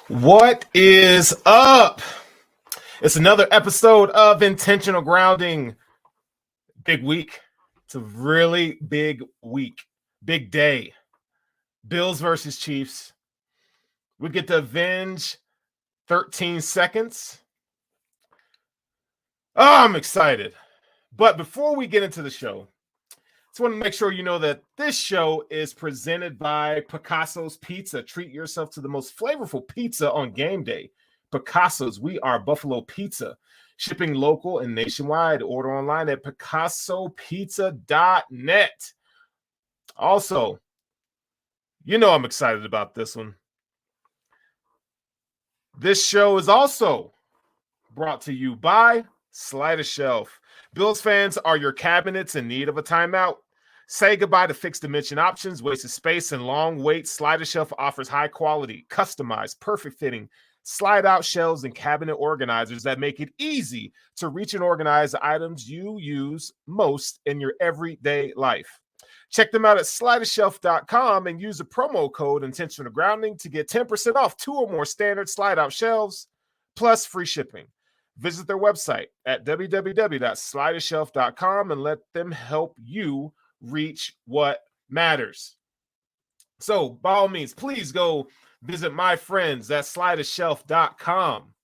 What is up? It's another episode of Intentional Grounding. Big week. It's a really big week. Big day. Bills versus Chiefs. We get to avenge 13 seconds. Oh, I'm excited. But before we get into the show, just want to make sure you know that this show is presented by Picasso's Pizza. Treat yourself to the most flavorful pizza on game day. Picasso's, we are Buffalo Pizza. Shipping local and nationwide. Order online at picassopizza.net. Also, you know I'm excited about this one. This show is also brought to you by Slide a Shelf. Bills fans, are your cabinets in need of a timeout? Say goodbye to fixed dimension options, wasted space, and long wait. Slide a Shelf offers high quality, customized, perfect fitting slide out shelves and cabinet organizers that make it easy to reach and organize the items you use most in your everyday life. Check them out at slideashelf.com and use the promo code Intentional Grounding to get 10% off 2 or more standard slide out shelves plus free shipping. Visit their website at www.slideashelf.com and let them help you reach what matters. So, by all means, please go visit my friends at slideashelf.com.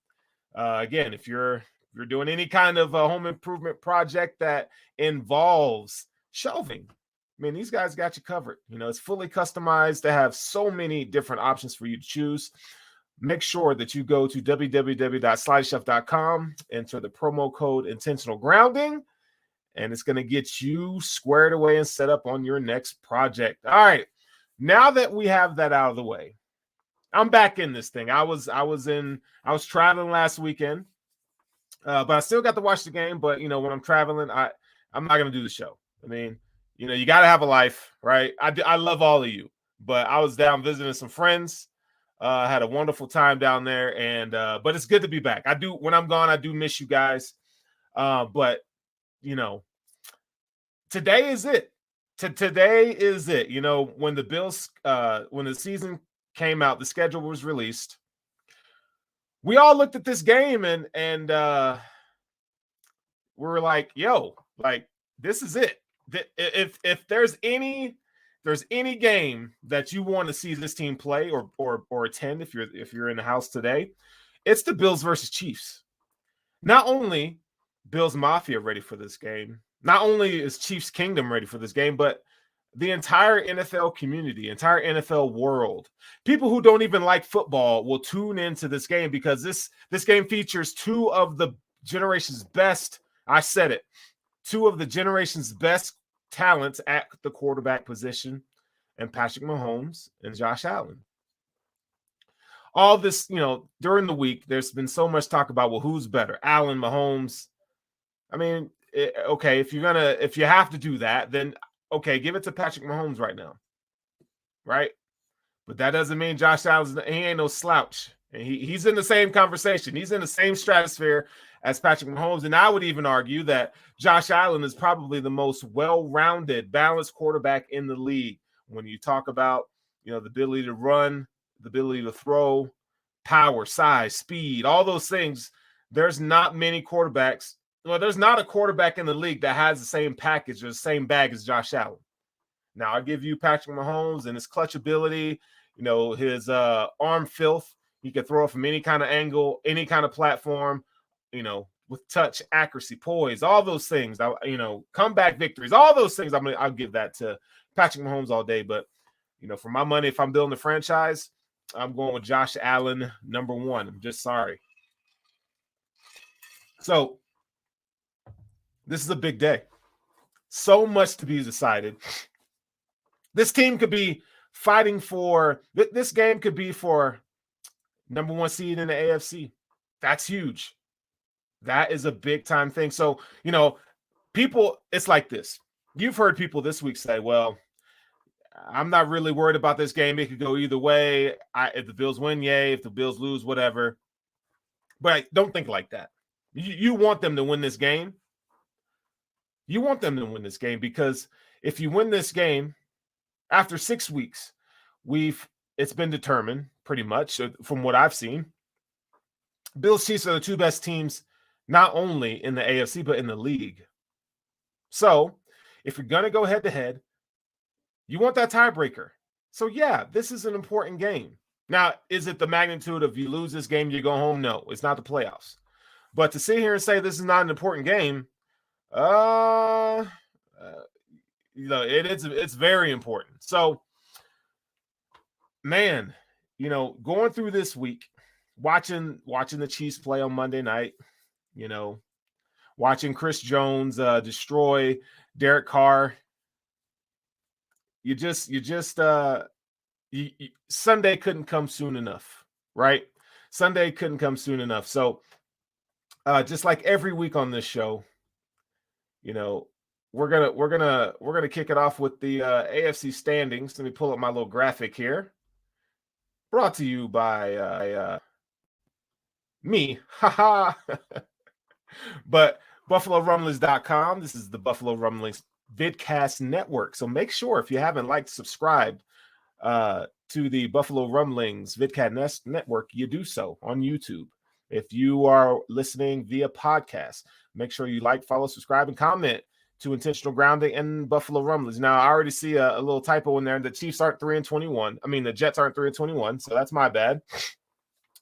Again, if you're doing any kind of a home improvement project that involves shelving, I mean, these guys got you covered. You know, it's fully customized. They have so many different options for you to choose. Make sure that you go to www.slideashelf.com, enter the promo code Intentional Grounding, and it's going to get you squared away and set up on your next project. All right. Now that we have that out of the way, I'm back in this thing. I was traveling last weekend, but I still got to watch the game. But you know, when I'm traveling, I'm not gonna do the show. I mean, you know, you got to have a life, right? I love all of you, but I was down visiting some friends. I had a wonderful time down there, and but it's good to be back. When I'm gone, I do miss you guys. But you know, today is it. Today is it. You know, when the Bills, when the season came out, the schedule was released. We all looked at this game and we were like, "Yo, like this is it." If there's any game that you want to see this team play or attend, if you're in the house today, it's the Bills versus Chiefs. Not only Bills Mafia ready for this game, not only is Chiefs Kingdom ready for this game, but the entire NFL community, entire NFL world, people who don't even like football will tune into this game because this game features two of the generation's best, I said it, two of the generation's best talents at the quarterback position, and Patrick Mahomes and Josh Allen. All this, you know, during the week, there's been so much talk about, well, who's better, Allen, Mahomes? I mean, okay, if you have to do that, then okay, give it to Patrick Mahomes right now, right? But that doesn't mean Josh Allen, he ain't no slouch. And he's in the same conversation. He's in the same stratosphere as Patrick Mahomes. And I would even argue that Josh Allen is probably the most well-rounded, balanced quarterback in the league. When you talk about, you know, the ability to run, the ability to throw, power, size, speed, all those things, there's not many quarterbacks. Well, there's not a quarterback in the league that has the same package or the same bag as Josh Allen. Now, I give you Patrick Mahomes and his clutch ability, you know, his arm filth. He can throw it from any kind of angle, any kind of platform, you know, with touch, accuracy, poise, all those things. You know, comeback victories, all those things. I'll give that to Patrick Mahomes all day. But, you know, for my money, if I'm building a franchise, I'm going with Josh Allen, number one. I'm just sorry. So, this is a big day. So much to be decided. This team could be fighting for – this game could be for number one seed in the AFC. That's huge. That is a big-time thing. So, you know, people – it's like this. You've heard people this week say, well, I'm not really worried about this game. It could go either way. If the Bills win, yay. If the Bills lose, whatever. But don't think like that. You want them to win this game. You want them to win this game because if you win this game, after 6 weeks, it's been determined pretty much from what I've seen. Bills Chiefs are the two best teams, not only in the AFC, but in the league. So if you're going to go head to head, you want that tiebreaker. So yeah, this is an important game. Now, is it the magnitude of you lose this game, you go home? No, it's not the playoffs. But to sit here and say this is not an important game, it's very important. So, man, going through this week, watching the Chiefs play on Monday night, watching Chris Jones destroy Derek Carr. Sunday couldn't come soon enough, right? Sunday couldn't come soon enough. So, just like every week on this show, we're gonna kick it off with the AFC standings. Let me pull up my little graphic here. Brought to you by me, haha. But BuffaloRumblings.com. This is the Buffalo Rumblings Vidcast Network. So make sure, if you haven't liked, subscribed to the Buffalo Rumblings Vidcast Network, you do so on YouTube. If you are listening via podcast, make sure you like, follow, subscribe, and comment to Intentional Grounding and Buffalo Rumblings. Now, I already see a little typo in there. The Chiefs aren't 3-21. I mean, the Jets aren't 3-21, so that's my bad.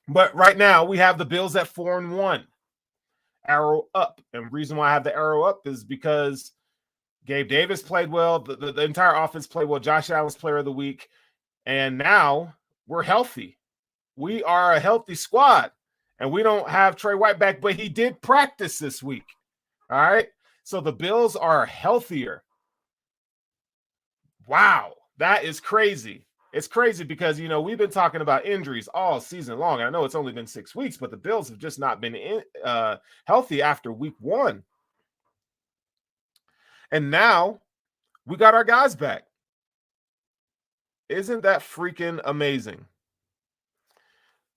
But right now, we have the Bills at 4-1. Arrow up. And reason why I have the arrow up is because Gabe Davis played well. The entire offense played well. Josh Allen's player of the week. And now we're healthy. We are a healthy squad. And we don't have Trey White back, but he did practice this week. All right. So the Bills are healthier. Wow. That is crazy. It's crazy because, we've been talking about injuries all season long. I know it's only been 6 weeks, but the Bills have just not been healthy after week 1. And now we got our guys back. Isn't that freaking amazing?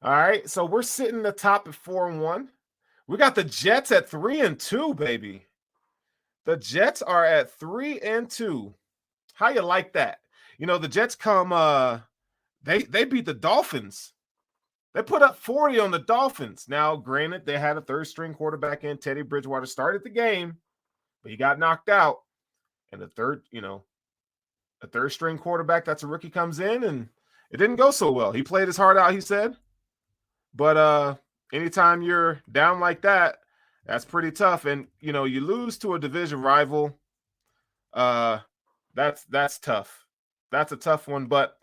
All right, so we're sitting the top at 4-1. We got the Jets at 3-2, baby. The Jets are at 3-2. How you like that? The Jets come, they beat the Dolphins. They put up 40 on the Dolphins. Now, granted, they had a third-string quarterback in. Teddy Bridgewater started the game, but he got knocked out. And a third-string quarterback that's a rookie comes in, and it didn't go so well. He played his heart out, he said. But anytime you're down like that, that's pretty tough. And, you lose to a division rival, that's tough. That's a tough one, but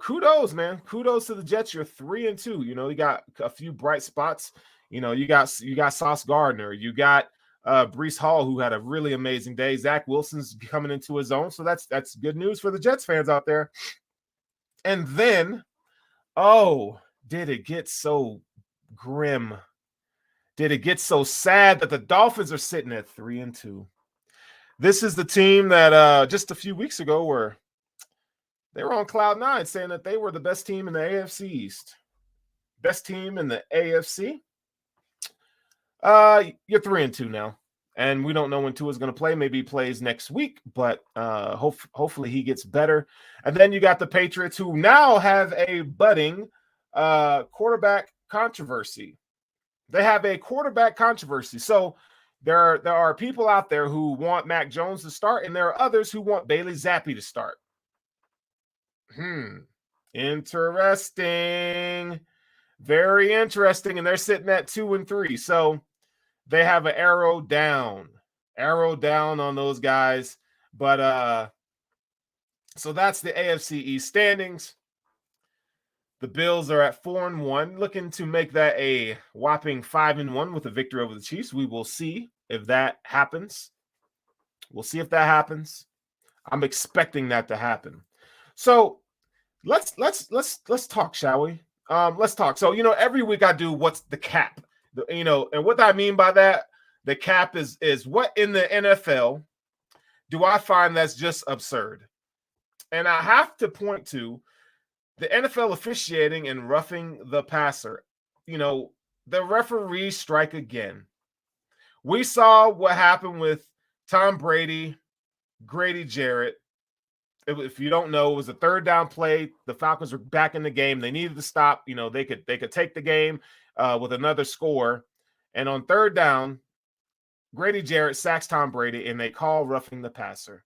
kudos, man. Kudos to the Jets. You're 3-2. You got a few bright spots. You got Sauce Gardner. You got Breece Hall, who had a really amazing day. Zach Wilson's coming into his own, so that's good news for the Jets fans out there. And then, did it get so grim? Did it get so sad that the Dolphins are sitting at 3-2? This is the team that just a few weeks ago they were on cloud 9 saying that they were the best team in the AFC East. Best team in the AFC. You're 3-2 now. And we don't know when Tua's going to play. Maybe he plays next week, but hopefully he gets better. And then you got the Patriots, who now have a budding quarterback controversy. They have a quarterback controversy. So there are people out there who want Mac Jones to start, and there are others who want Bailey Zappi to start. Interesting. Very interesting. And they're sitting at 2-3. So they have an arrow down on those guys. But so that's the AFC East standings. The Bills are at 4-1, looking to make that a whopping 5-1 with a victory over the Chiefs. We will see if that happens. I'm expecting that to happen. So let's talk, shall we? Let's talk. So, every week I do what's the cap, and what I mean by that, the cap is what in the NFL do I find that's just absurd? And I have to point to the NFL officiating and roughing the passer. The referees strike again. We saw what happened with Tom Brady, Grady Jarrett, if you don't know, it was a third down play. The Falcons were back in the game. They needed to stop. They could take the game with another score. And on third down, Grady Jarrett sacks Tom Brady, and they call roughing the passer.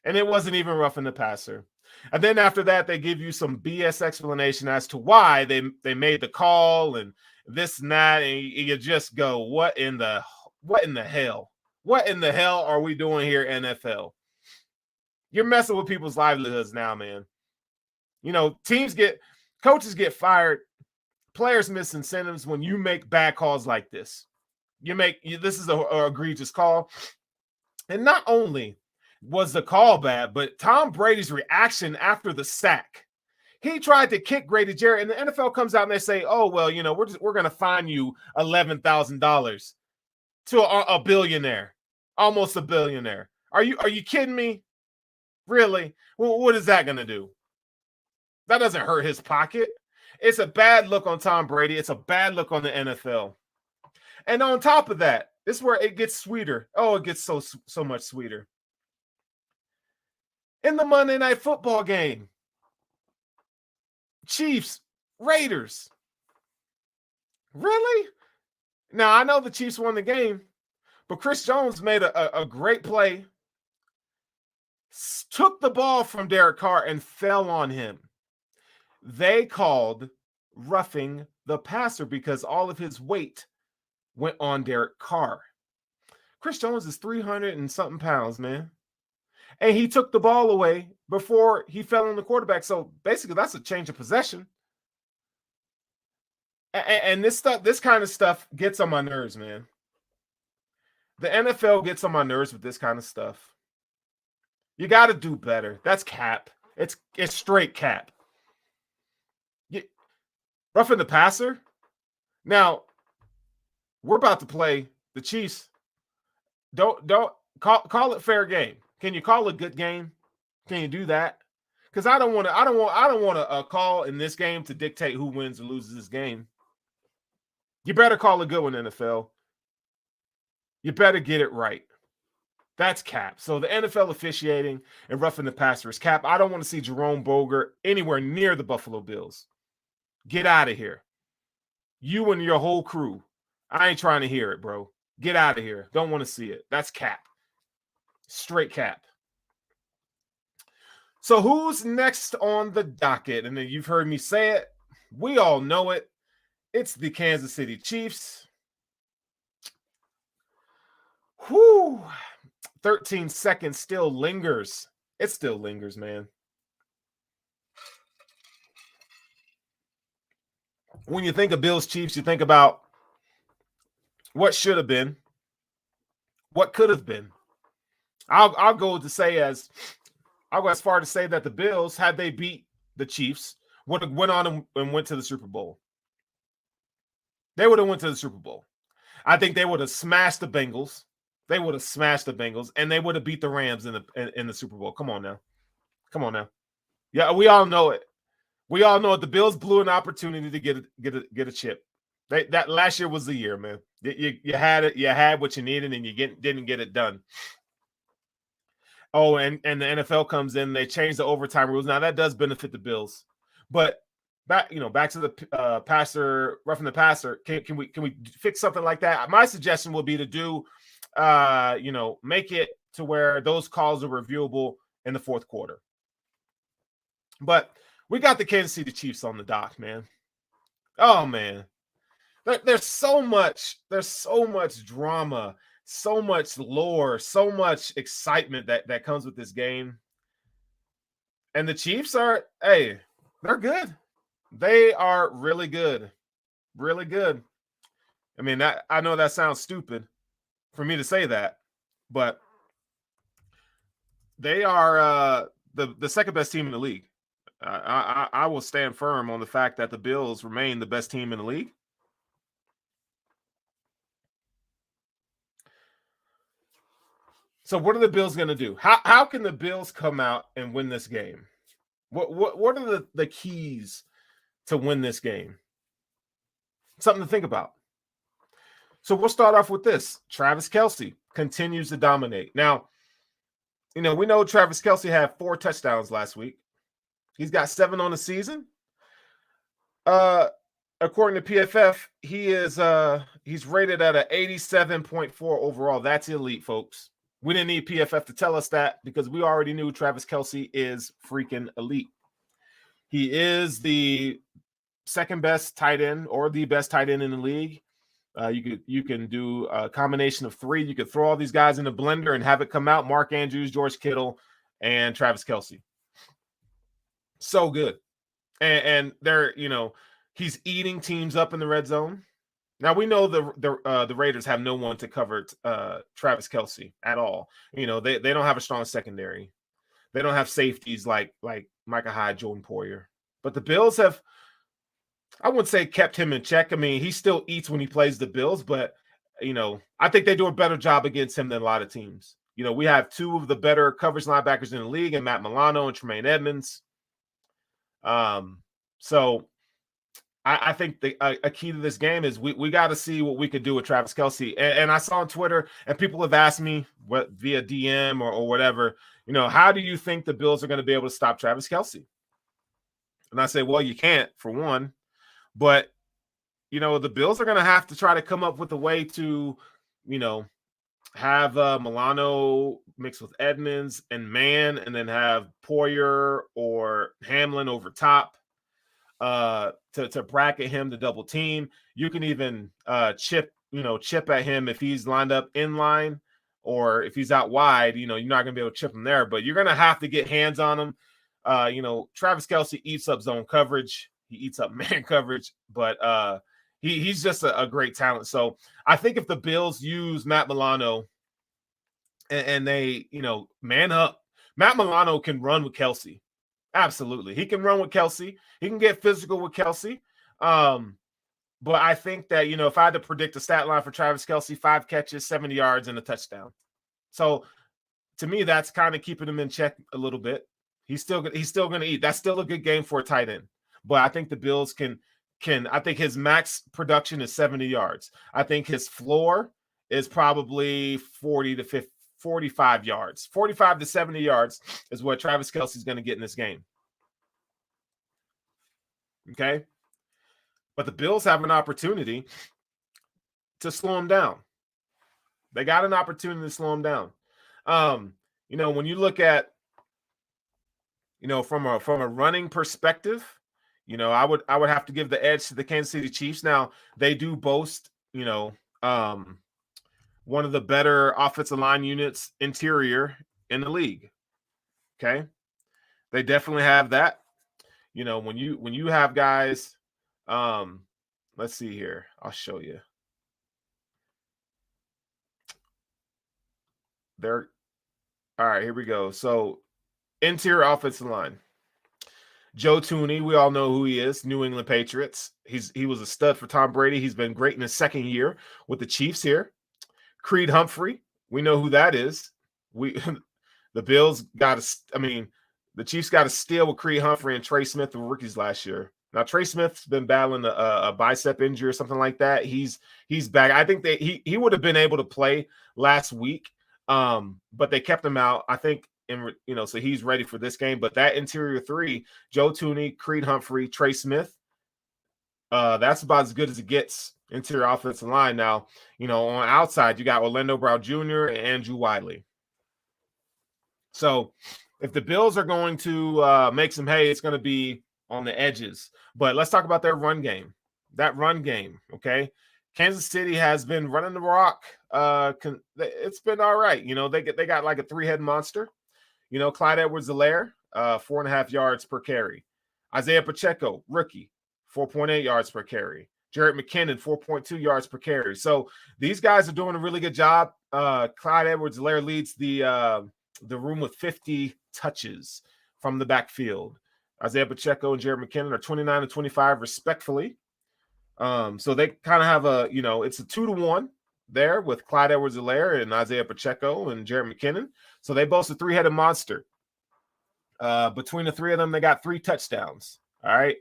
And it wasn't even roughing the passer. And then after that, they give you some BS explanation as to why they made the call and this and that, and you just go, what in the hell? What in the hell are we doing here, NFL? You're messing with people's livelihoods now, man. Coaches get fired, players miss incentives when you make bad calls like this. This is an egregious call. And not only was the call bad, but Tom Brady's reaction after the sack. He tried to kick Grady Jarrett, and the NFL comes out and they say, "Oh well, we're going to fine you $11,000 to a billionaire, almost a billionaire." Are you kidding me? Really? Well, what is that going to do? That doesn't hurt his pocket. It's a bad look on Tom Brady. It's a bad look on the NFL. And on top of that, this is where it gets sweeter. Oh, it gets so much sweeter. In the Monday Night Football game, Chiefs, Raiders. Really? Now, I know the Chiefs won the game, but Chris Jones made a great play, took the ball from Derek Carr and fell on him. They called roughing the passer because all of his weight went on Derek Carr. Chris Jones is 300 and something pounds, man. And he took the ball away before he fell on the quarterback. So basically, that's a change of possession. And this kind of stuff gets on my nerves, man. The NFL gets on my nerves with this kind of stuff. You got to do better. That's cap. It's straight cap. Roughing the passer. Now, we're about to play the Chiefs. Don't call it fair game. Can you call it good game? Can you do that? Because I don't want a call in this game to dictate who wins or loses this game. You better call a good one, NFL. You better get it right. That's cap. So the NFL officiating and roughing the passer is cap. I don't want to see Jerome Boger anywhere near the Buffalo Bills. Get out of here. You and your whole crew. I ain't trying to hear it, bro. Get out of here. Don't want to see it. That's cap. Straight cap. So who's next on the docket? And then you've heard me say it. We all know it. It's the Kansas City Chiefs. Whew. 13 seconds still lingers. It still lingers, man. When you think of Bills Chiefs, you think about what should have been, what could have been. I'll go as far to say that the Bills, had they beat the Chiefs, would have went on and went to the Super Bowl. They would have went to the Super Bowl. I think they would have smashed the Bengals. They would have smashed the Bengals, and they would have beat the Rams in the Super Bowl. Come on now. Yeah, we all know it. We all know it. The Bills blew an opportunity to get a chip. That last year was the year, man. You had it. You had what you needed, and you didn't get it done. Oh, and the NFL comes in. They change the overtime rules. Now that does benefit the Bills, but back to the passer, roughing the passer. Can we fix something like that? My suggestion would be to do, make it to where those calls are reviewable in the fourth quarter. But we got the Kansas City Chiefs on the dock, man. Oh man, there's so much drama, so much lore, so much excitement that comes with this game. And the Chiefs they're good. They are really good. Really good. I mean, I know that sounds stupid for me to say that, but they are the second best team in the league. I will stand firm on the fact that the Bills remain the best team in the league. So what are the Bills going to do? How can the Bills come out and win this game? What are the keys to win this game? Something to think about. So we'll start off with this. Travis Kelce continues to dominate. Now, we know Travis Kelce had 4 touchdowns last week. He's got 7 on the season. According to PFF, he's rated at an 87.4 overall. That's elite, folks. We didn't need PFF to tell us that because we already knew Travis Kelce is freaking elite. He is the second best tight end or the best tight end in the league. You can do a combination of 3. You could throw all these guys in a blender and have it come out. Mark Andrews, George Kittle, and Travis Kelce. So good. And they're, he's eating teams up in the red zone. Now we know the Raiders have no one to cover Travis Kelce at all. They don't have a strong secondary. They don't have safeties like Micah Hyde, Jordan Poyer. But the Bills have, I wouldn't say kept him in check. I mean, he still eats when he plays the Bills, but I think they do a better job against him than a lot of teams. We have 2 of the better coverage linebackers in the league, and Matt Milano and Tremaine Edmonds. So I think a key to this game is we got to see what we could do with Travis Kelce. And I saw on Twitter, and people have asked me via DM or whatever, how do you think the Bills are going to be able to stop Travis Kelce? And I say, well, you can't, for one. But, the Bills are going to have to try to come up with a way to, have Milano mixed with Edmonds and man, and then have Poyer or Hamlin over top to bracket him to double team. You can even chip at him if he's lined up in line, or if he's out wide, you're not going to be able to chip him there, but you're going to have to get hands on him. Travis Kelce eats up zone coverage. He eats up man coverage, but he's just a great talent. So I think if the Bills use Matt Milano and they, man up, Matt Milano can run with Kelsey. Absolutely. He can run with Kelsey. He can get physical with Kelsey. But I think that, if I had to predict a stat line for Travis Kelce, 5 catches, 70 yards, and a touchdown. So to me, that's kind of keeping him in check a little bit. He's still going to eat. That's still a good game for a tight end. But I think the Bills can I think his max production is 70 yards. I think his floor is probably 40 to 45 yards. 45 to 70 yards is what Travis Kelce is going to get in this game. Okay? But the Bills have an opportunity to slow him down. They got an opportunity to slow him down. When you look at, from a running perspective, I would have to give the edge to the Kansas City Chiefs. Now, they do boast, one of the better offensive line units interior in the league. Okay? They definitely have that. When you have guys, let's see here. I'll show you. All right, here we go. So, interior offensive line. Joe Thuney, we all know who he is, New England Patriots. He was a stud for Tom Brady. He's been great in his second year with the Chiefs here. Creed Humphrey, we know who that is. The Bills the Chiefs got to steal with Creed Humphrey and Trey Smith, the rookies last year. Now, Trey Smith's been battling a bicep injury or something like that. He's back. I think he would have been able to play last week, but they kept him out. I think, so he's ready for this game. But that interior 3, Joe Thuney, Creed Humphrey, Trey Smith, that's about as good as it gets. Interior offensive line. Now, on outside, you got Orlando Brown Jr. and Andrew Wiley. So if the Bills are going to make some hay, it's going to be on the edges. But let's talk about their run game. That run game, okay? Kansas City has been running the rock. It's been all right. They got like a 3-head monster. Clyde Edwards-Helaire, 4.5 yards per carry. Isaiah Pacheco, rookie, 4.8 yards per carry. Jarrett McKinnon, 4.2 yards per carry. So these guys are doing a really good job. Clyde Edwards-Helaire leads the room with 50 touches from the backfield. Isaiah Pacheco and Jarrett McKinnon are 29 and 25 respectfully. So they kind of have it's a 2-to-1 there with Clyde Edwards-Helaire and Isaiah Pacheco and Jarrett McKinnon. So they boast a 3-headed monster. Between the 3 of them, they got 3 touchdowns. All right.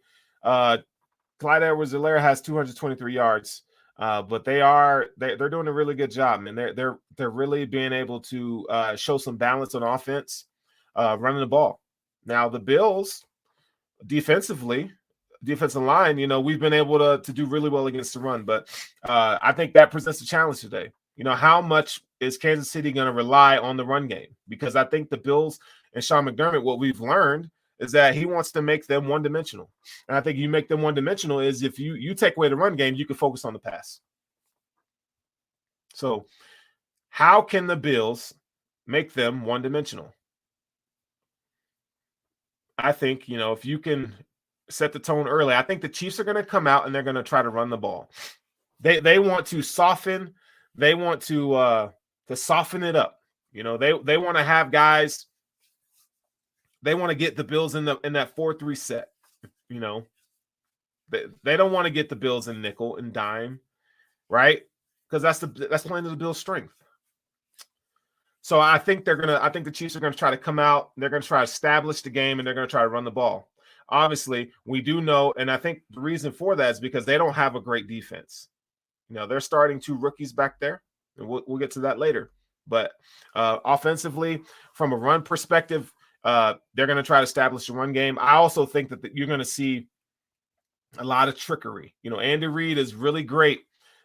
Clyde Edwards-Helaire has 223 yards But they're doing a really good job, man. They're really being able to show some balance on offense, running the ball. Now the Bills defensive line, we've been able to do really well against the run, but I think that presents a challenge today. How much is Kansas City going to rely on the run game? Because I think the Bills and Sean McDermott, what we've learned is that he wants to make them one-dimensional. And I think you make them one-dimensional is if you take away the run game, you can focus on the pass. So how can the Bills make them one-dimensional? I think, if you can set the tone early, I think the Chiefs are going to come out and they're going to try to run the ball. They want to soften. They want to soften it up. They want to have guys. They want to get the Bills in that 4-3 set. They don't want to get the Bills in nickel and dime, right? Because that's playing to the Bills' strength. So I think the Chiefs are going to try to come out. They're going to try to establish the game, and they're going to try to run the ball. Obviously, we do know, and I think the reason for that is because they don't have a great defense. They're starting 2 rookies back there, and we'll get to that later. But offensively, from a run perspective, they're going to try to establish a run game. I also think that you're going to see a lot of trickery. Andy Reid is really great.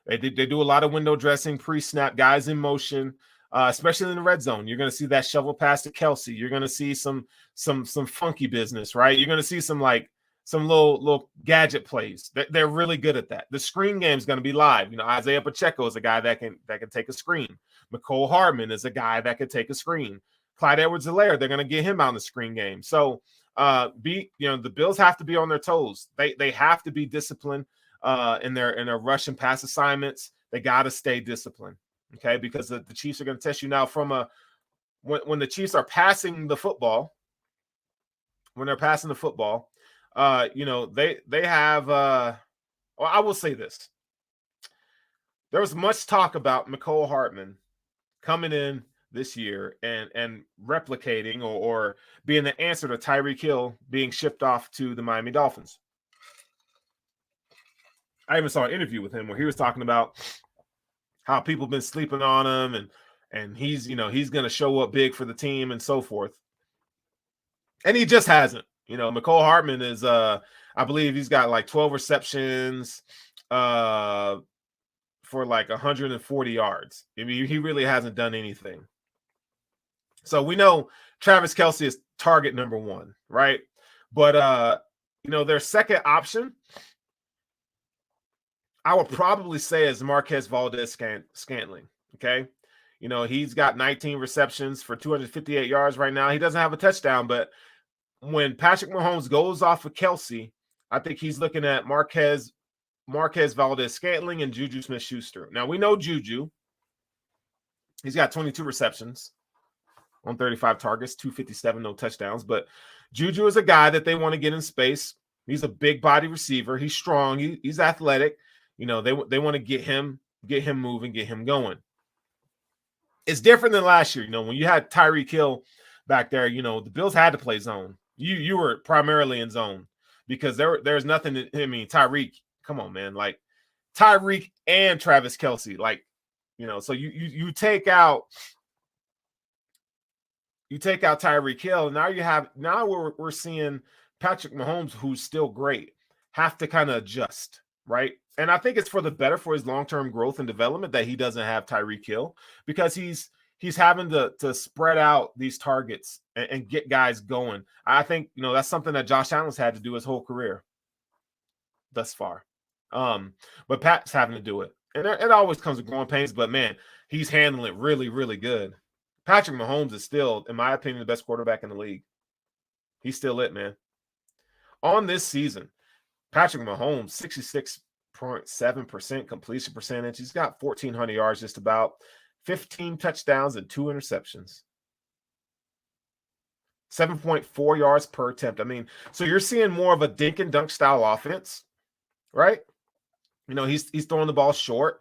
They do a lot of window dressing, pre-snap, guys in motion. Especially in the red zone, you're going to see that shovel pass to Kelsey. You're going to see some funky business, right? You're going to see some little gadget plays. They're really good at that. The screen game is going to be live. Isaiah Pacheco is a guy that can take a screen. Mecole Hardman is a guy that can take a screen. Clyde Edwards-Helaire, they're going to get him out in the screen game. So the Bills have to be on their toes. They have to be disciplined in their rush and pass assignments. They got to stay disciplined. Okay, because the Chiefs are going to test you now when the Chiefs are passing the football. When they're passing the football, they have. Well, I will say this: there was much talk about Mecole Hardman coming in this year and replicating or being the answer to Tyreek Hill being shipped off to the Miami Dolphins. I even saw an interview with him where he was talking about how people have been sleeping on him and he's going to show up big for the team and so forth. And he just hasn't. Mecole Hardman is I believe he's got like 12 receptions for like 140 yards. I mean, he really hasn't done anything. So we know Travis Kelce is target number 1, right? But their second option, I would probably say is Marquez Valdes-Scantling. Okay. He's got 19 receptions for 258 yards right now. He doesn't have a touchdown, but when Patrick Mahomes goes off of Kelsey, I think he's looking at Marquez Valdes-Scantling and Juju Smith-Schuster. Now we know Juju. He's got 22 receptions on 35 targets, 257, no touchdowns. But Juju is a guy that they want to get in space. He's a big body receiver. He's strong. He's athletic. They want to get him moving, get him going. It's different than last year. When you had Tyreek Hill back there, the Bills had to play zone. You were primarily in zone because there's nothing. Tyreek, come on, man. Like Tyreek and Travis Kelce, so you take out Tyreek Hill. Now we're seeing Patrick Mahomes, who's still great, have to kind of adjust. Right. And I think it's for the better for his long-term growth and development that he doesn't have Tyreek Hill because he's having to spread out these targets and get guys going. I think, that's something that Josh Allen's had to do his whole career thus far. But Pat's having to do it. And it always comes with growing pains, but man, he's handling it really, really good. Patrick Mahomes is still, in my opinion, the best quarterback in the league. He's still it, man. On this season, Patrick Mahomes, 66.7% completion percentage. He's got 1,400 yards, just about 15 touchdowns and 2 interceptions. 7.4 yards per attempt. I mean, so you're seeing more of a dink and dunk style offense, right? He's throwing the ball short,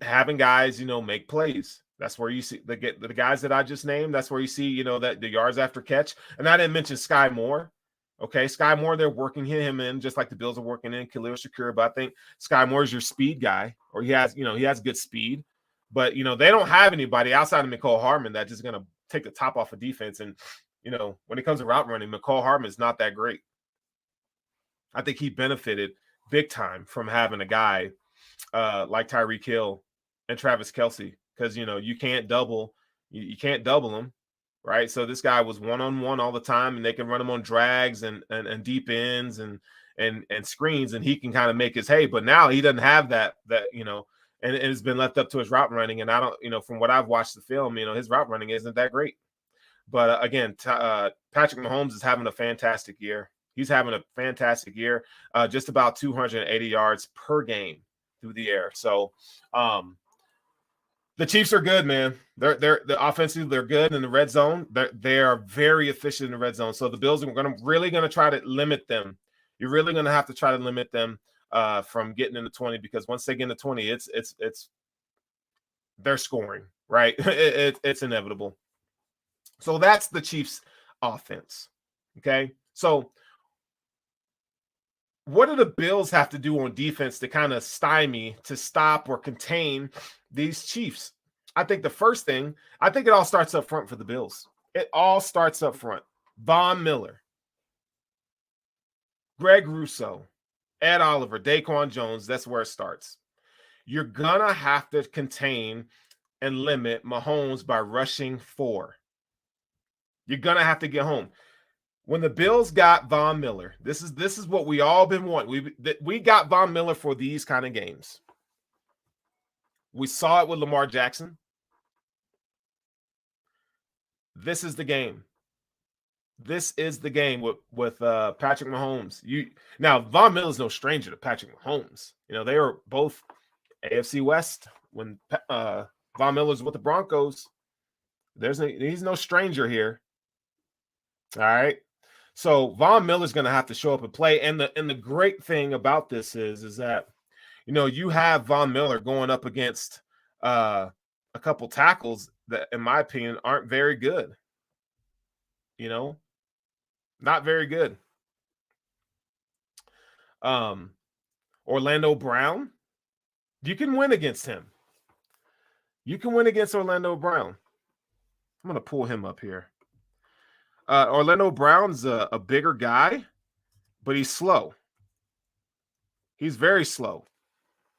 having guys, make plays. That's where you see the guys that I just named. That's where you see, that the yards after catch. And I didn't mention Sky Moore. Okay, Sky Moore, they're working him in just like the Bills are working in Khalil Shakir, but I think Sky Moore is your speed guy. or he has good speed. But, they don't have anybody outside of McCole Hardman that's just going to take the top off of defense. And, when it comes to route running, McCole Hardman is not that great. I think he benefited big time from having a guy like Tyreek Hill and Travis Kelce, because, you can't double him, right? So this guy was one-on-one all the time, and they can run him on drags and deep ends and screens, and he can kind of make his hay. But now he doesn't have that, and it's been left up to his route running. And I don't, from what I've watched the film, his route running isn't that great. But again, Patrick Mahomes is having a fantastic year. He's having a fantastic year, just about 280 yards per game through the air. So the Chiefs are good, man. They're offensively, they're good in the red zone. They are very efficient in the red zone. So the Bills are really going to try to limit them. You're really going to have to try to limit them from getting into 20, because once they get into 20, it's they're scoring, right? It's inevitable. So that's the Chiefs offense. Okay. So what do the Bills have to do on defense to kind of stymie, to stop or contain these Chiefs? I think the first thing, it all starts up front for the Bills. It all starts up front. Von Miller, Greg Rousseau, Ed Oliver, Daquan Jones, that's where it starts. You're going to have to contain and limit Mahomes by rushing 4. You're going to have to get home. When the Bills got Von Miller, this is what we all been wanting. We got Von Miller for these kind of games. We saw it with Lamar Jackson. This is the game. This is the game with Patrick Mahomes. Now Von Miller is no stranger to Patrick Mahomes. They were both AFC West when Von Miller's with the Broncos. He's no stranger here. All right. So Von Miller's going to have to show up and play. And the great thing about this is that, you have Von Miller going up against a couple tackles that, in my opinion, aren't very good. Not very good. Orlando Brown, you can win against him. You can win against Orlando Brown. I'm going to pull him up here. Orlando Brown's a bigger guy, but he's slow. He's very slow.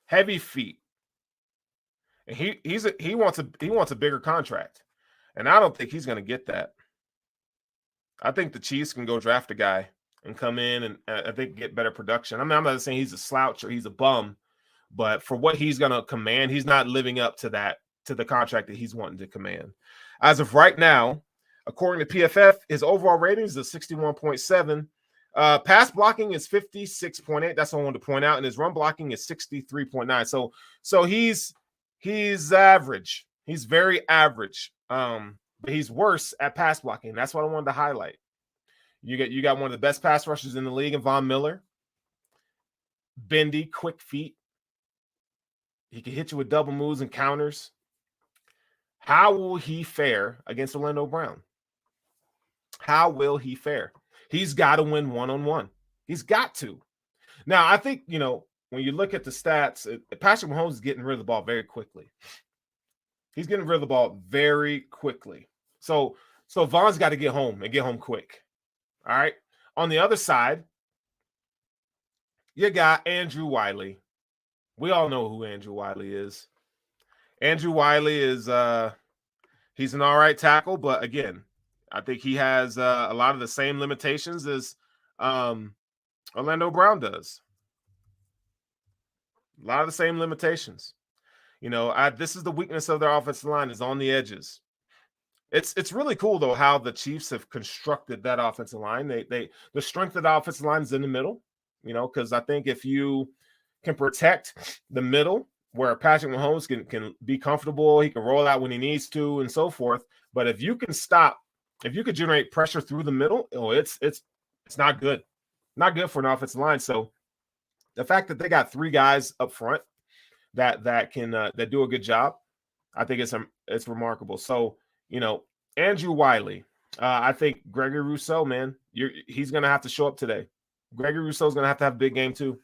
Heavy feet. And he wants a bigger contract. And I don't think he's going to get that. I think the Chiefs can go draft a guy and come in and I think get better production. I mean, I'm not saying he's a slouch or he's a bum, but for what he's going to command, he's not living up to the contract that he's wanting to command. As of right now, according to PFF, his overall rating is a 61.7. Pass blocking is 56.8. That's what I wanted to point out. And his run blocking is 63.9. So he's average. He's very average. But he's worse at pass blocking. That's what I wanted to highlight. You got one of the best pass rushers in the league in Von Miller. Bendy, quick feet. He can hit you with double moves and counters. How will he fare against Orlando Brown? How will he fare? He's got to win one-on-one. He's got to. Now, I think, when you look at the stats, Patrick Mahomes is getting rid of the ball very quickly. He's getting rid of the ball very quickly. So Von's got to get home and get home quick. All right. On the other side, you got Andrew Wiley. We all know who Andrew Wiley is. Andrew Wiley is he's an all right tackle, but again, I think he has a lot of the same limitations as Orlando Brown does. A lot of the same limitations. This is the weakness of their offensive line, is on the edges. It's really cool though how the Chiefs have constructed that offensive line. The strength of the offensive line is in the middle, because I think if you can protect the middle where Patrick Mahomes can be comfortable, he can roll out when he needs to and so forth. But if you can generate pressure through the middle, it's not good. Not good for an offensive line. So the fact that they got 3 guys up front that can that do a good job, I think it's remarkable. So, Andrew Wiley, I think Gregory Rousseau, man, he's going to have to show up today. Gregory Rousseau's going to have a big game too.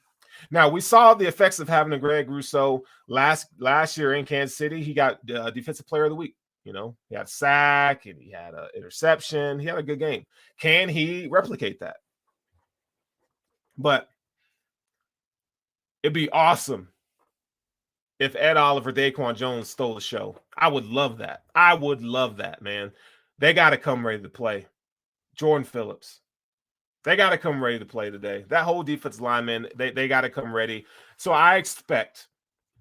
Now, we saw the effects of having a Greg Rousseau last year in Kansas City. He got Defensive Player of the Week. You know, he had a sack and he had an interception. He had a good game. Can he replicate that? But it'd be awesome if Ed Oliver, Daquan Jones stole the show. I would love that. I would love that, man. They got to come ready to play. Jordan Phillips. They got to come ready to play today. That whole defensive lineman, they got to come ready. So I expect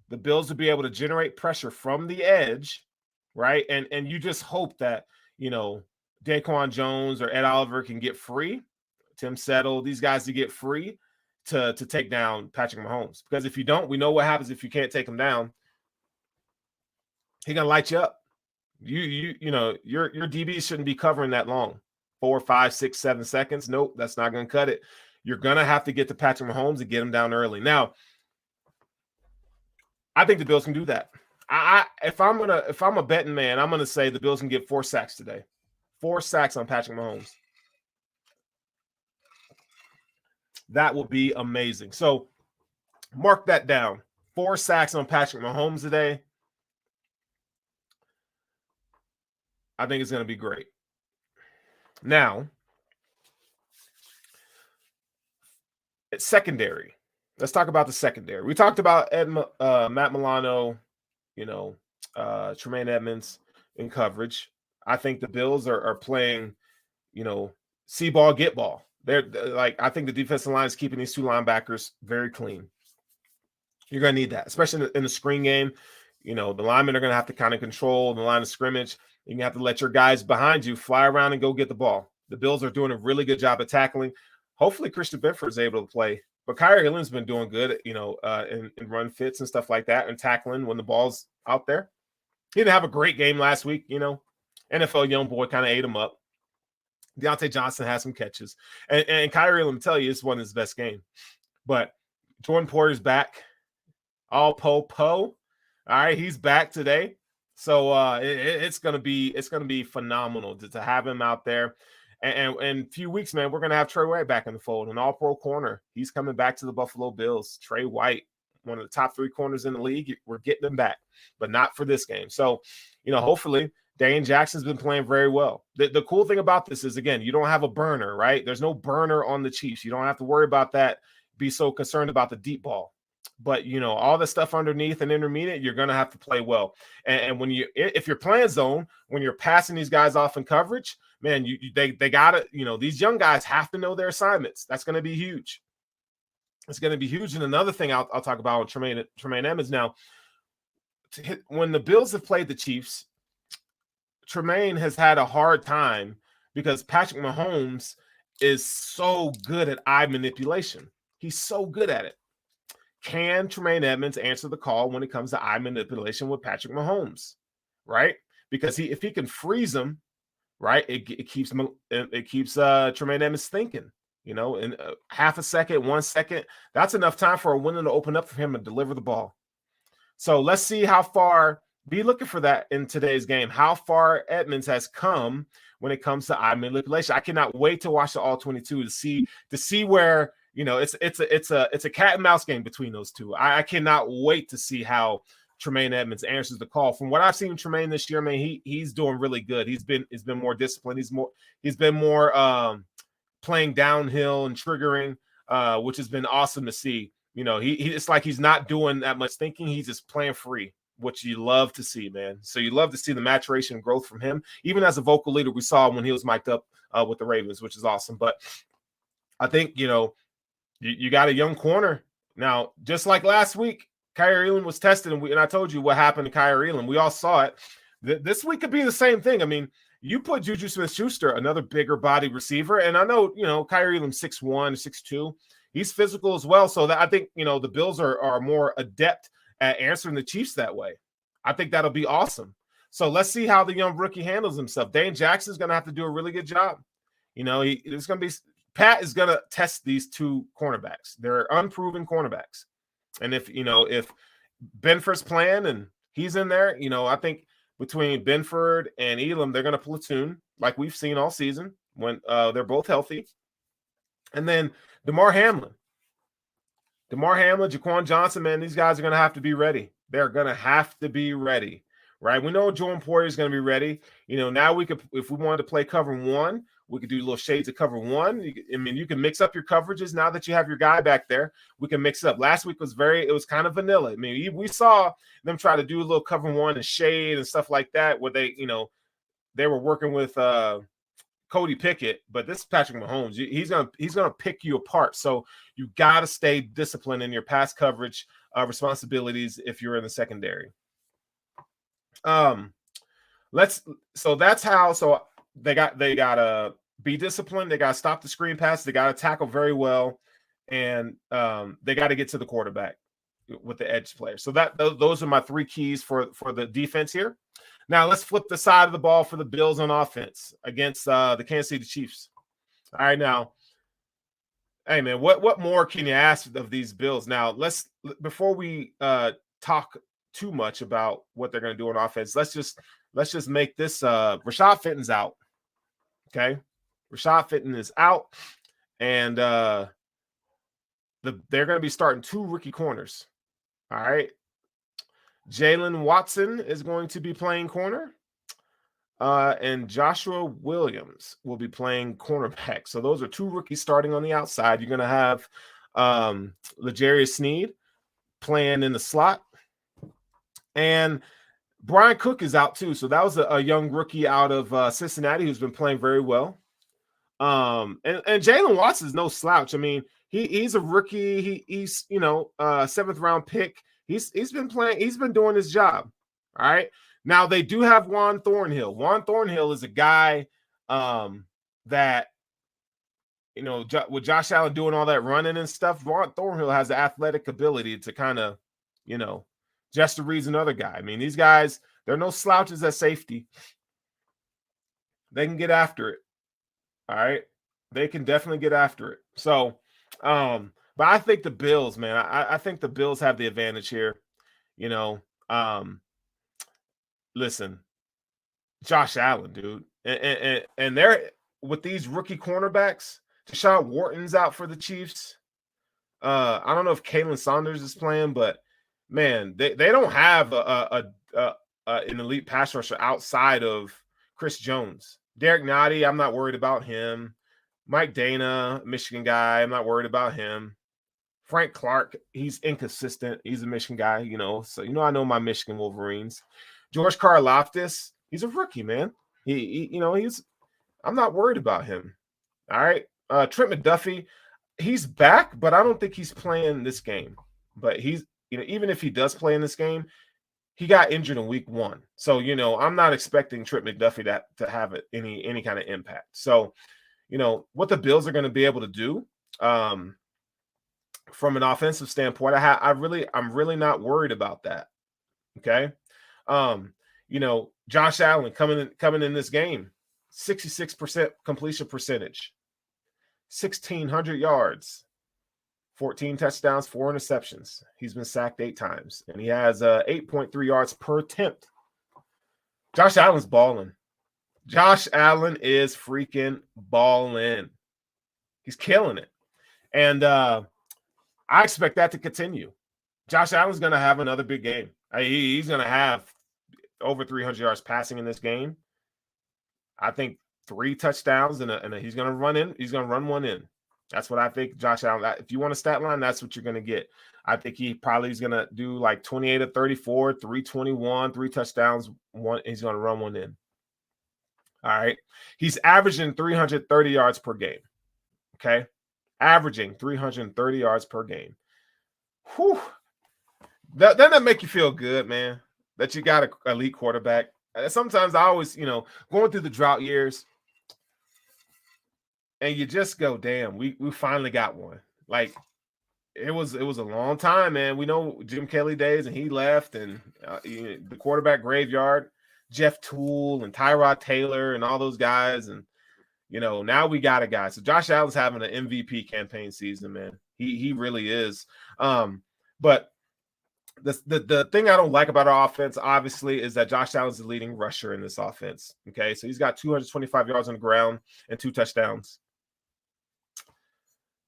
the Bills to be able to generate pressure from the edge, right? And you just hope that, you know, Daquan Jones or Ed Oliver can get free, Tim Settle, these guys to get free to take down Patrick Mahomes. Because if you don't, we know what happens if you can't take him down. He's gonna light you up. You know, your DBs shouldn't be covering that long. 4, 5, 6, 7 seconds. Nope, that's not going to cut it. You're going to have to get to Patrick Mahomes and get him down early. Now, I think the Bills can do that. If I'm a betting man, I'm going to say the Bills can get 4 sacks today. 4 sacks on Patrick Mahomes. That would be amazing. So mark that down. 4 sacks on Patrick Mahomes today. I think it's going to be great. Now, it's secondary. Let's talk about the secondary. We talked about Matt Milano, you know, Tremaine Edmonds in coverage. I think the Bills are playing, you know, see ball, get ball. They're like, I think the defensive line is keeping these 2 linebackers very clean. You're going to need that, especially in the screen game. You know, the linemen are going to have to kind of control the line of scrimmage. You have to let your guys behind you fly around and go get the ball. The Bills are doing a really good job at tackling. Hopefully, Christian Benford is able to play. But Kyrie Hillen's been doing good, you know, in run fits and stuff like that and tackling when the ball's out there. He didn't have a great game last week, you know. NFL young boy kind of ate him up. Deontay Johnson had some catches. And Kyrie, let me tell you, it's one of his best games. But Jordan Porter's back. All po. All right, he's back today. So it's gonna be phenomenal to have him out there, and in a few weeks, man, we're gonna have Trey White back in the fold, an All-Pro corner. He's coming back to the Buffalo Bills. Trey White, one of the top 3 corners in the league. We're getting him back, but not for this game. So, you know, hopefully, Dane Jackson's been playing very well. The cool thing about this is, again, you don't have a burner, right? There's no burner on the Chiefs. You don't have to worry about that. Be so concerned about the deep ball. But, you know, all the stuff underneath and intermediate, you're going to have to play well. And when if you're playing zone, when you're passing these guys off in coverage, man, they got to, you know, these young guys have to know their assignments. That's going to be huge. It's going to be huge. And another thing I'll talk about with Tremaine Edmonds now, when the Bills have played the Chiefs, Tremaine has had a hard time because Patrick Mahomes is so good at eye manipulation. He's so good at it. Can Tremaine Edmonds answer the call when it comes to eye manipulation with Patrick Mahomes, right? Because if he can freeze him, right, it keeps Tremaine Edmonds thinking, you know, in half a second, 1 second, that's enough time for a window to open up for him to deliver the ball. So let's see how far, be looking for that in today's game, how far Edmonds has come when it comes to eye manipulation. I cannot wait to watch the All 22 to see where, you know, it's a cat and mouse game between those two. I cannot wait to see how Tremaine Edmonds answers the call. From what I've seen Tremaine this year, man, he's doing really good. He's been more disciplined. He's been more playing downhill and triggering, which has been awesome to see. You know, it's like he's not doing that much thinking. He's just playing free, which you love to see, man. So you love to see the maturation and growth from him. Even as a vocal leader, we saw when he was mic'd up with the Ravens, which is awesome. But I think, you know, you got a young corner. Now, just like last week, Kyrie Elam was tested, and I told you what happened to Kyrie Elam. We all saw it. This week could be the same thing. I mean, you put Juju Smith-Schuster, another bigger body receiver, and I know, you know, Kyrie Elam's 6'1", 6'2". He's physical as well, so that I think, you know, the Bills are more adept at answering the Chiefs that way. I think that'll be awesome. So let's see how the young rookie handles himself. Dane Jackson's going to have to do a really good job. You know, it's going to be – Pat is going to test these 2 cornerbacks. They're unproven cornerbacks. And if Benford's playing and he's in there, you know, I think between Benford and Elam, they're going to platoon like we've seen all season when they're both healthy. And then DeMar Hamlin. DeMar Hamlin, Jaquan Johnson, man, these guys are going to have to be ready. They're going to have to be ready, right? We know Jordan Poyer is going to be ready. Now we could, if we wanted to play cover one, we could do little shades of cover one. You can mix up your coverages now that you have your guy back there. We can mix it up. Last week it was kind of vanilla. I mean, we saw them try to do a little cover one and shade and stuff like that, where they were working with Cody Pickett, but this is Patrick Mahomes. He's gonna pick you apart. So you got to stay disciplined in your pass coverage responsibilities if you're in the secondary. So that's how. So they gotta be disciplined. They gotta stop the screen pass. They gotta tackle very well, and they got to get to the quarterback with the edge player. So those are my three keys for the defense here. Now let's flip the side of the ball for the Bills on offense against the Kansas City Chiefs. All right, now, hey man, what more can you ask of these Bills? Now before we talk too much about what they're going to do on offense, let's just make this Rashad Fenton's out. Okay, Rashad Fenton is out, and they're going to be starting two rookie corners. All right. Jalen Watson is going to be playing corner, and Joshua Williams will be playing cornerback. So those are two rookies starting on the outside. You're going to have L'Jarius Sneed playing in the slot, and Brian Cook is out too. So that was a young rookie out of Cincinnati who's been playing very well. And Jalen Watson is no slouch. I mean, he's a rookie. He's seventh round pick. He's been playing. He's been doing his job. All right. Now they do have Juan Thornhill. Juan Thornhill is a guy that with Josh Allen doing all that running and stuff. Juan Thornhill has the athletic ability to kind of just to read another guy. I mean, these guys, they're no slouches at safety. They can get after it. All right. They can definitely get after it. So, but I think the Bills, man, I think the Bills have the advantage here. Listen, Josh Allen, dude. And they're with these rookie cornerbacks. Deshaun Wharton's out for the Chiefs. I don't know if Kalen Saunders is playing, but man, they don't have an elite pass rusher outside of Chris Jones. Derek Nottie, I'm not worried about him. Mike Dana, Michigan guy, I'm not worried about him. Frank Clark, he's inconsistent. He's a Michigan guy, so I know my Michigan Wolverines. George Karlaftis, he's a rookie, man. I'm not worried about him. All right. Trent McDuffie, he's back, but I don't think he's playing this game. But he's, even if he does play in this game, he got injured in week 1. So, I'm not expecting Trent McDuffie to have any kind of impact. So, what the Bills are going to be able to do from an offensive standpoint, I'm really not worried about that. Okay. Josh Allen coming in this game, 66% completion percentage, 1,600 yards, 14 touchdowns, 4 interceptions. He's been sacked 8 times, and he has 8.3 yards per attempt. Josh Allen's balling. Josh Allen is freaking balling. He's killing it. And I expect that to continue. Josh Allen's going to have another big game. He's going to have over 300 yards passing in this game. I think 3 touchdowns, and he's going to run in. He's going to run one in. That's what I think, Josh Allen. If you want a stat line, that's what you're going to get. I think he probably is going to do like 28 of 34, 321, 3 touchdowns. He's going to run one in. All right. He's averaging 330 yards per game. Okay. Averaging 330 yards per game. Whew. Doesn't that make you feel good, man? That you got an elite quarterback. Sometimes I always, going through the drought years, and you just go, damn, we finally got one. Like, it was a long time, man. We know Jim Kelly days, and he left, and the quarterback graveyard, Jeff Toole and Tyrod Taylor and all those guys, and now we got a guy. So Josh Allen's having an MVP campaign season, man. He really is. But the thing I don't like about our offense, obviously, is that Josh Allen's the leading rusher in this offense. Okay, so he's got 225 yards on the ground and 2 touchdowns.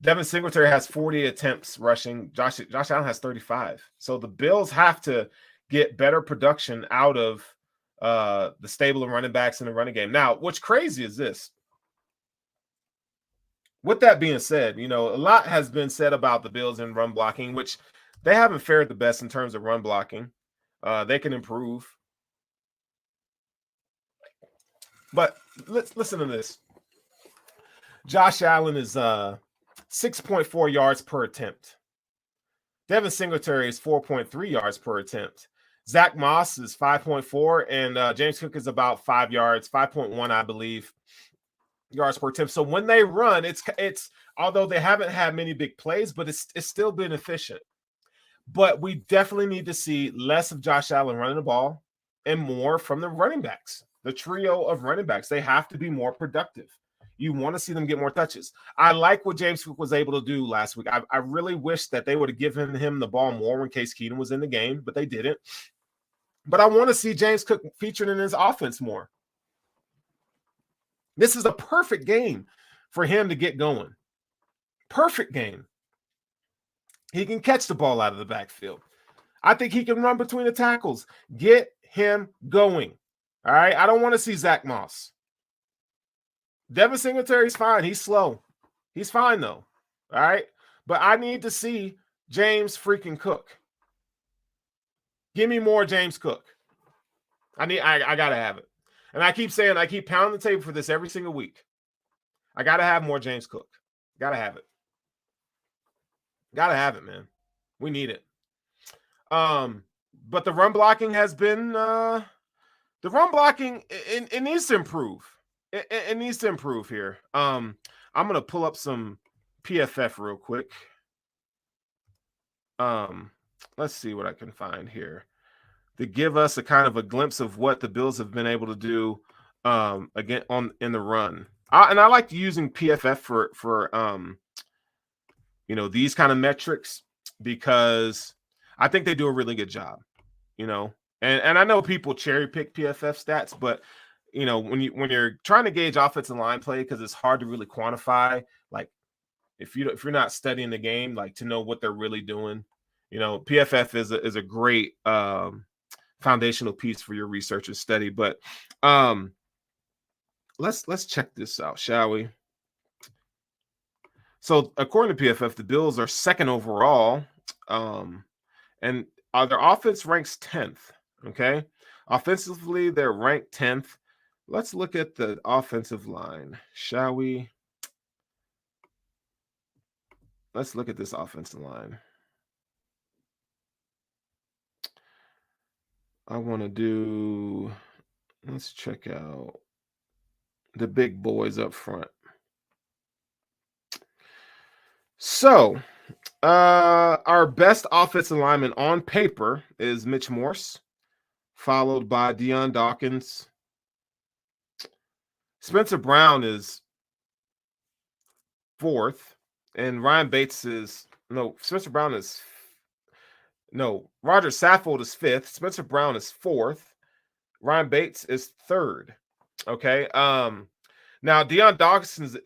Devin Singletary has 40 attempts rushing. Josh Allen has 35. So the Bills have to get better production out of the stable of running backs in the running game. Now, what's crazy is this. With that being said, a lot has been said about the Bills in run blocking, which they haven't fared the best in terms of run blocking. They can improve. But let's listen to this. Josh Allen is 6.4 yards per attempt. Devin Singletary is 4.3 yards per attempt. Zach Moss is 5.4, and James Cook is about 5 yards, 5.1, I believe, yards per attempt. So when they run, it's although they haven't had many big plays, but it's still been efficient. But we definitely need to see less of Josh Allen running the ball and more from the running backs. The trio of running backs, they have to be more productive. You want to see them get more touches. I like what James Cook was able to do last week. I really wish that they would have given him the ball more when Case Keenum was in the game, but they didn't. But I want to see James Cook featured in his offense more. This is a perfect game for him to get going. Perfect game. He can catch the ball out of the backfield. I think he can run between the tackles. Get him going. All right? I don't want to see Zach Moss. Devin Singletary's fine. He's slow. He's fine, though. All right? But I need to see James freaking Cook. Give me more James Cook. I got to have it. And I keep pounding the table for this every single week. I got to have more James Cook. Got to have it. Got to have it, man. We need it. But the run blocking has been the run blocking. It needs to improve. It needs to improve here. I'm gonna pull up some PFF real quick. Let's see what I can find here to give us a kind of a glimpse of what the Bills have been able to do again in the run. And I like using PFF for these kind of metrics because I think they do a really good job. And I know people cherry pick PFF stats, but when you're trying to gauge offensive line play, because it's hard to really quantify, like if you're not studying the game, like to know what they're really doing, PFF is a great foundational piece for your research and study. But let's check this out, shall we? So according to PFF, the Bills are second overall, and their offense ranks 10th. Okay, offensively they're ranked 10th. Let's look at the offensive line, shall we? Let's look at this offensive line. Let's check out the big boys up front. So, our best offensive lineman on paper is Mitch Morse, followed by Deion Dawkins. Spencer Brown is 4th, and Roger Saffold is 5th. Spencer Brown is 4th. Ryan Bates is 3rd. Okay. Now Deion Dawkins,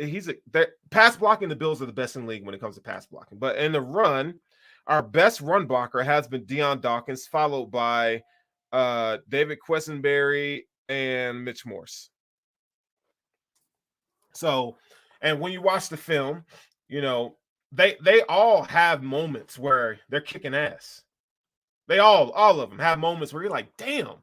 pass blocking. The Bills are the best in the league when it comes to pass blocking. But in the run, our best run blocker has been Deion Dawkins, followed by David Quessenberry and Mitch Morse. So, and when you watch the film, they all have moments where they're kicking ass. They all of them have moments where you're like, damn,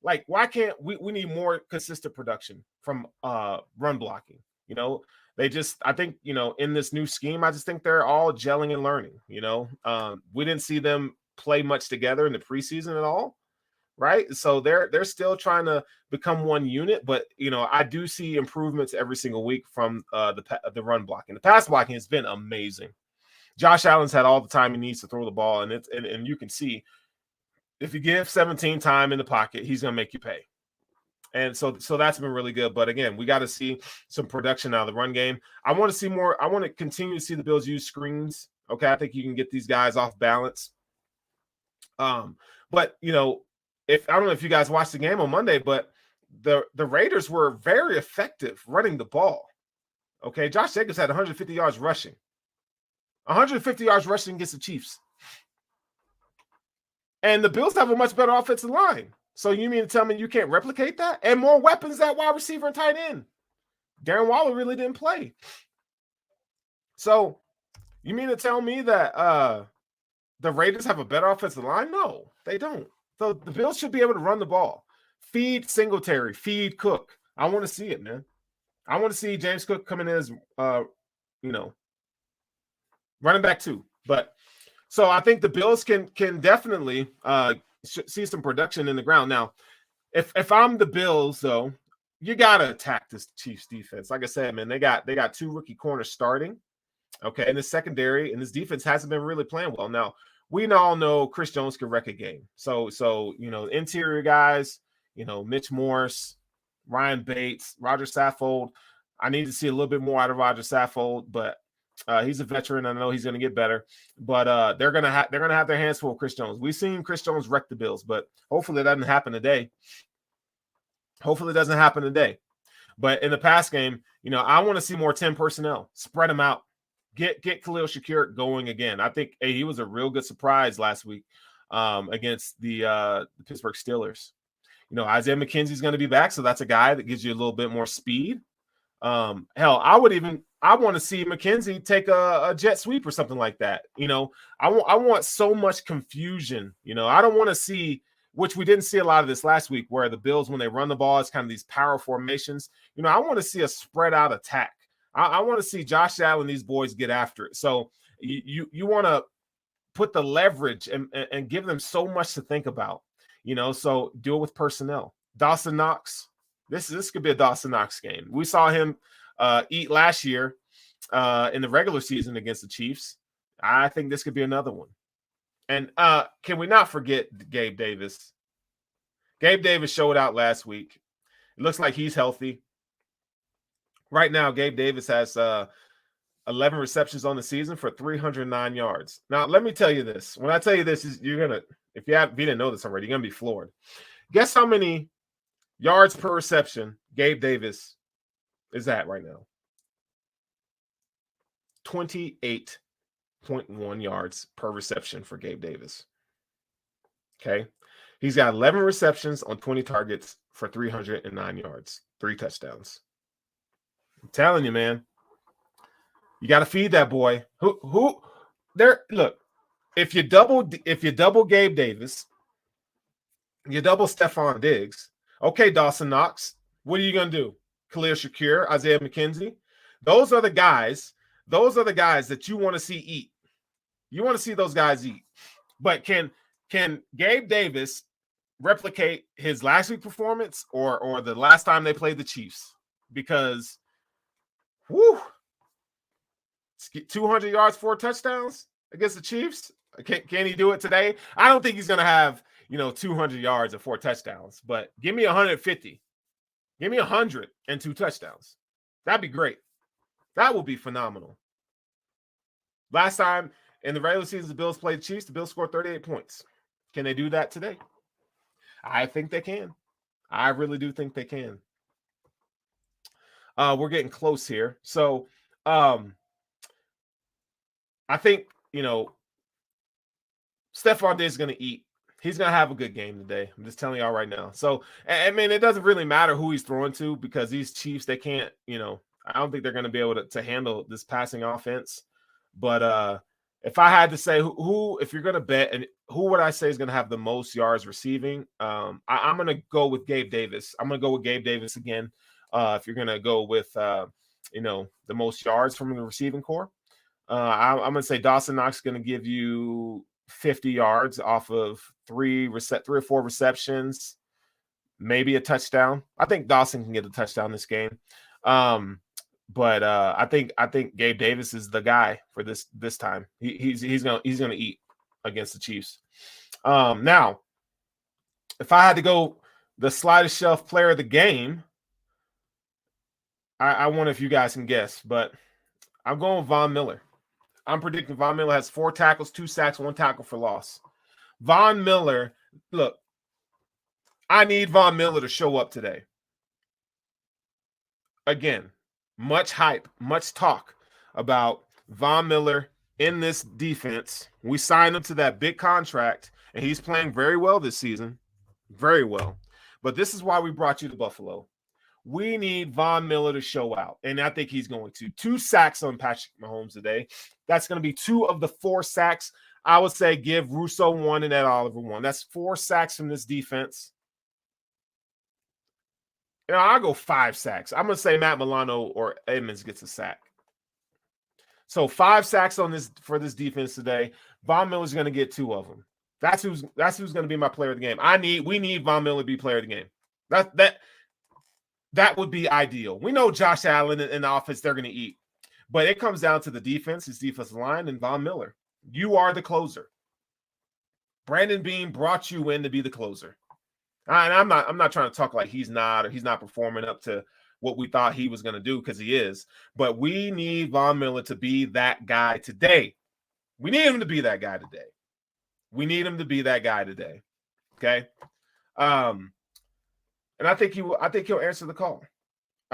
like why can't we need more consistent production from run blocking? I think in this new scheme, I just think they're all gelling and learning. We didn't see them play much together in the preseason at all. Right. So they're still trying to become one unit. But, I do see improvements every single week from the run blocking. The pass blocking has been amazing. Josh Allen's had all the time he needs to throw the ball. And you can see if you give 17 time in the pocket, he's going to make you pay. And so that's been really good. But again, we got to see some production out of the run game. I want to see more. I want to continue to see the Bills use screens. Okay. I think you can get these guys off balance. But, I don't know if you guys watched the game on Monday, but the Raiders were very effective running the ball. Okay, Josh Jacobs had 150 yards rushing. 150 yards rushing against the Chiefs. And the Bills have a much better offensive line. So you mean to tell me you can't replicate that? And more weapons at wide receiver and tight end. Darren Waller really didn't play. So you mean to tell me that the Raiders have a better offensive line? No, they don't. So the Bills should be able to run the ball. Feed Singletary, feed Cook. I want to see it, man. I want to see James Cook coming in as, running back too. But so I think the Bills can definitely see some production in the ground. Now, if I'm the Bills, though, you gotta attack this Chiefs defense. Like I said, man, they got 2 rookie corners starting. Okay, and the secondary and this defense hasn't been really playing well. Now, we all know Chris Jones can wreck a game. So interior guys, Mitch Morse, Ryan Bates, Roger Saffold. I need to see a little bit more out of Roger Saffold, but he's a veteran. I know he's going to get better, but they're going to have their hands full of Chris Jones. We've seen Chris Jones wreck the Bills, but hopefully it doesn't happen today. But in the pass game, I want to see more 10 personnel. Spread them out. Get Khalil Shakir going again. I think he was a real good surprise last week against the Pittsburgh Steelers. Isaiah McKenzie's going to be back, so that's a guy that gives you a little bit more speed. Hell, I want to see McKenzie take a jet sweep or something like that. I want so much confusion. I don't want to see, which we didn't see a lot of this last week, where the Bills, when they run the ball, it's kind of these power formations. I want to see a spread out attack. I want to see Josh Allen and these boys get after it. So you want to put the leverage and give them so much to think about. So do it with personnel. Dawson Knox. This could be a Dawson Knox game. We saw him eat last year in the regular season against the Chiefs. I think this could be another one. And can we not forget Gabe Davis? Gabe Davis showed out last week. It looks like he's healthy. Right now, Gabe Davis has 11 receptions on the season for 309 yards. Now, let me tell you this. When I tell you this, if you didn't know this already, you're going to be floored. Guess how many yards per reception Gabe Davis is at right now? 28.1 yards per reception for Gabe Davis. Okay. He's got 11 receptions on 20 targets for 309 yards, 3 touchdowns. I'm telling you, man, you got to feed that boy. Look, if you double Gabe Davis, you double Stephon Diggs. Okay, Dawson Knox, what are you going to do? Khalil Shakir, Isaiah McKenzie. Those are the guys that you want to see eat. You want to see those guys eat. But can Gabe Davis replicate his last week performance or the last time they played the Chiefs? Because 200 yards, 4 touchdowns against the Chiefs. Can he do it today? I don't think he's going to have 200 yards and 4 touchdowns, but give me 150. Give me 100 and 2 touchdowns. That'd be great. That would be phenomenal. Last time in the regular season, the Bills played the Chiefs. The Bills scored 38 points. Can they do that today? I think they can. I really do think they can. We're getting close here. So I think, Stephon Diggs is going to eat. He's going to have a good game today. I'm just telling y'all right now. So, I mean, it doesn't really matter who he's throwing to because these Chiefs, they can't, I don't think they're going to be able to handle this passing offense. But if I had to say who if you're going to bet, and who would I say is going to have the most yards receiving, I'm going to go with Gabe Davis. I'm going to go with Gabe Davis again. If you're going to go with, the most yards from the receiving core, I'm going to say Dawson Knox is going to give you 50 yards off of 3 or 4 receptions, maybe a touchdown. I think Dawson can get a touchdown this game. But I think Gabe Davis is the guy for this time. He's gonna eat against the Chiefs. Now, if I had to go the slightest shelf player of the game, I wonder if you guys can guess, but I'm going with Von Miller. I'm predicting Von Miller has 4 tackles, 2 sacks, 1 tackle for loss. Von Miller, look, I need Von Miller to show up today. Again, much hype, much talk about Von Miller in this defense. We signed him to that big contract, and he's playing very well this season. Very well. But this is why we brought you to Buffalo. We need Von Miller to show out, and I think he's going to. 2 sacks on Patrick Mahomes today. That's going to be 2 of the 4 sacks. I would say give Russo 1 and Ed Oliver 1. That's 4 sacks from this defense. I'll go 5 sacks. I'm going to say Matt Milano or Edmonds gets a sack. So 5 sacks on this for this defense today. Von Miller's going to get 2 of them. That's who's going to be my player of the game. We need Von Miller to be player of the game. That would be ideal. We know Josh Allen in the offense, they're going to eat. But it comes down to the defense, his defensive line, and Von Miller. You are the closer. Brandon Beane brought you in to be the closer. And I'm not trying to talk like he's not performing up to what we thought he was going to do, because he is. But we need Von Miller to be that guy today. We need him to be that guy today. Okay? And I think he'll answer the call.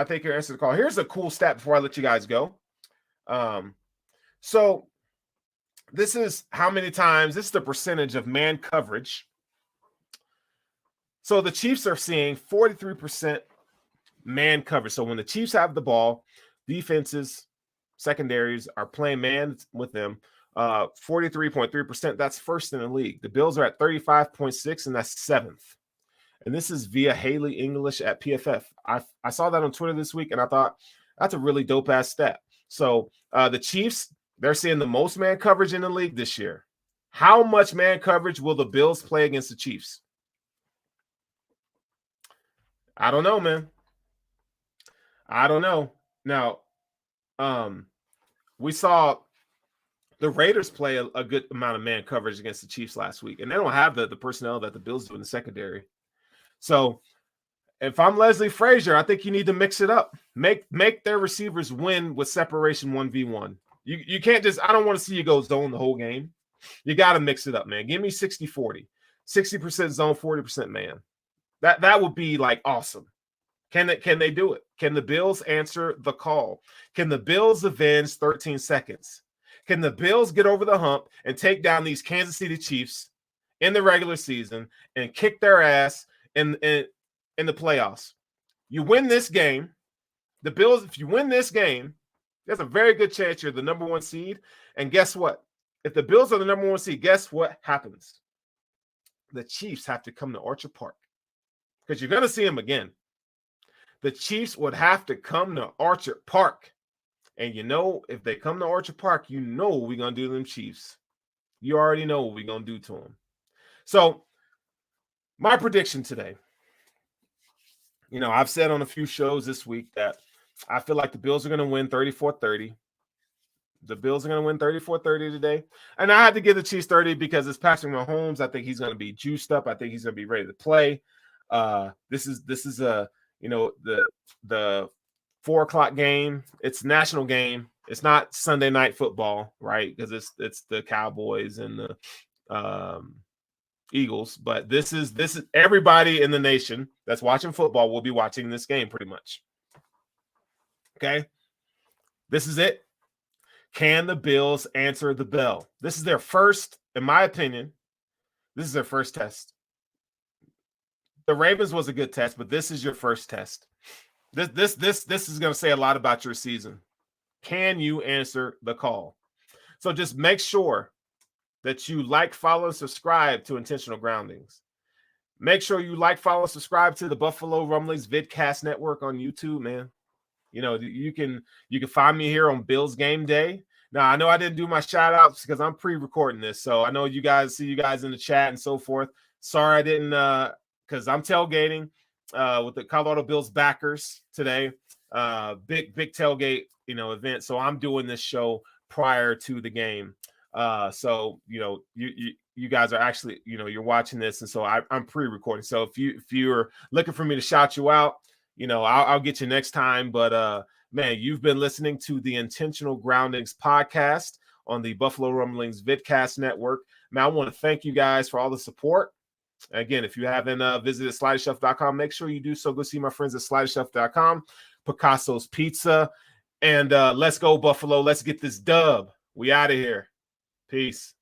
Here's a cool stat before I let you guys go. So this is how many times, this is the percentage of man coverage. So the Chiefs are seeing 43% man coverage. So when the Chiefs have the ball, defenses, secondaries are playing man with them. 43.3%. That's first in the league. The Bills are at 35.6, and that's 7th. And this is via Haley English at PFF. I saw that on Twitter this week, and I thought that's a really dope-ass stat. So the Chiefs, they're seeing the most man coverage in the league this year. How much man coverage will the Bills play against the Chiefs? I don't know, man. I don't know. Now, we saw the Raiders play a good amount of man coverage against the Chiefs last week, and they don't have the personnel that the Bills do in the secondary. So if I'm Leslie Frazier, I think you need to mix it up. Make their receivers win with separation 1v1. You can't just, I don't want to see you go zone the whole game. You got to mix it up, man. Give me 60-40. 60% zone, 40% man. That would be like awesome. Can they do it? Can the Bills answer the call? Can the Bills avenge 13 seconds? Can the Bills get over the hump and take down these Kansas City Chiefs in the regular season and kick their ass in the playoffs? You win this game, the Bills, if you win this game, there's a very good chance you're the number 1 seed. And guess what? If the Bills are the number 1 seed, guess what happens? The Chiefs have to come to Orchard Park, because you're going to see them again. The Chiefs would have to come to Orchard Park. And if they come to Orchard Park, what we're going to do to them Chiefs. You already know what we're going to do to them. So my prediction today, I've said on a few shows this week that I feel like the Bills are going to win 34-30. The Bills are going to win 34-30 today. And I had to give the Chiefs 30 because it's Patrick Mahomes. I think he's going to be juiced up. I think he's going to be ready to play. This is the 4:00 game. It's a national game. It's not Sunday night football, right? Because it's the Cowboys and the Eagles. But this is everybody in the nation that's watching football will be watching this game pretty much. Okay, this is it. Can the Bills answer the bell? This is their first, in my opinion, this is their first test. The Ravens was a good test, but this is your first test. This is going to say a lot about your season. Can you answer the call? So just make sure that you like, follow, and subscribe to Intentional Groundings. Make sure you like, follow, and subscribe to the Buffalo Rumblings Vidcast Network on YouTube, man. You can find me here on Bills Game Day. Now, I know I didn't do my shout outs because I'm pre-recording this. So I know you guys see you guys in the chat and so forth. Sorry I didn't because I'm tailgating with the Colorado Bills backers today. Big tailgate, event. So I'm doing this show prior to the game. So you guys are actually, you're watching this, and so I'm pre-recording. So if you're looking for me to shout you out, I'll get you next time. But man, you've been listening to the Intentional Groundings podcast on the Buffalo Rumblings Vidcast Network. Man, I want to thank you guys for all the support. Again, if you haven't visited sliderchef.com, make sure you do so. Go see my friends at sliderchef.com, Picasso's Pizza, and let's go Buffalo. Let's get this dub. We out of here. Peace.